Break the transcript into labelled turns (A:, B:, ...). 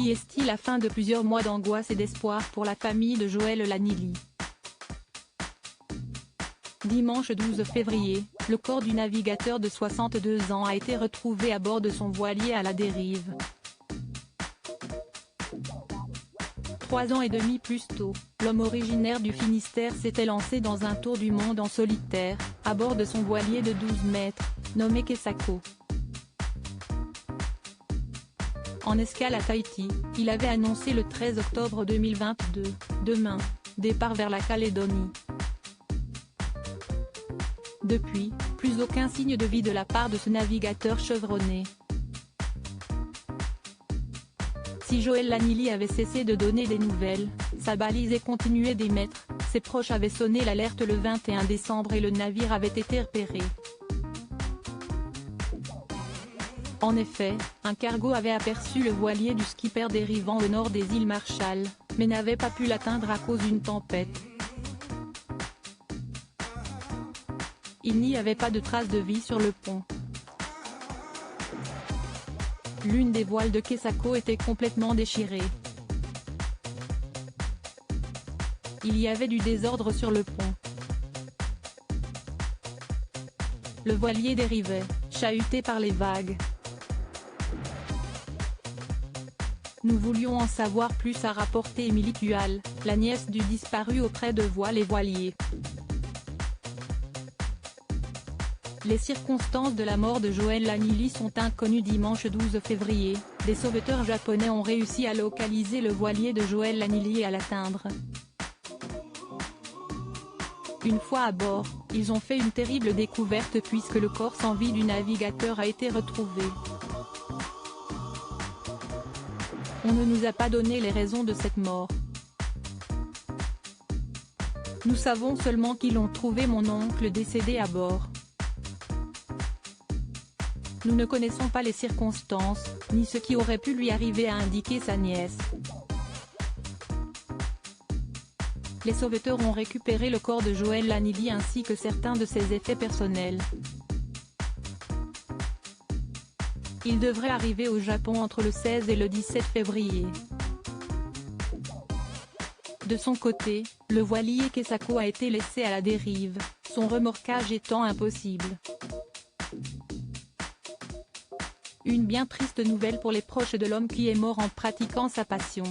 A: qui est la fin de plusieurs mois d'angoisse et d'espoir pour la famille de Joël Lagnily. Dimanche 12 février, le corps du navigateur de 62 ans a été retrouvé à bord de son voilier à la dérive. 3 ans et demi plus tôt, l'homme originaire du Finistère s'était lancé dans un tour du monde en solitaire, à bord de son voilier de 12 mètres, nommé Kesako. En escale à Tahiti, il avait annoncé le 13 octobre 2022, demain, départ vers la Calédonie. Depuis, plus aucun signe de vie de la part de ce navigateur chevronné. Si Joël Lagnily avait cessé de donner des nouvelles, sa balisée continuait d'émettre, ses proches avaient sonné l'alerte le 21 décembre et le navire avait été repéré. En effet, un cargo avait aperçu le voilier du skipper dérivant au nord des îles Marshall, mais n'avait pas pu l'atteindre à cause d'une tempête. Il n'y avait pas de traces de vie sur le pont. L'une des voiles de Kesako était complètement déchirée. Il y avait du désordre sur le pont. Le voilier dérivait, chahuté par les vagues. Nous voulions en savoir plus, a rapporté Émilie Tual, la nièce du disparu auprès de Voile et Voilier. Les circonstances de la mort de Joël Lagnily sont inconnues. Dimanche 12 février, des sauveteurs japonais ont réussi à localiser le voilier de Joël Lagnily et à l'atteindre. Une fois à bord, ils ont fait une terrible découverte puisque le corps sans vie du navigateur a été retrouvé. On ne nous a pas donné les raisons de cette mort. Nous savons seulement qu'ils ont trouvé mon oncle décédé à bord. Nous ne connaissons pas les circonstances, ni ce qui aurait pu lui arriver, a indiqué sa nièce. Les sauveteurs ont récupéré le corps de Joël Lagnily ainsi que certains de ses effets personnels. Il devrait arriver au Japon entre le 16 et le 17 février. De son côté, le voilier Kesako a été laissé à la dérive, son remorquage étant impossible. Une bien triste nouvelle pour les proches de l'homme qui est mort en pratiquant sa passion.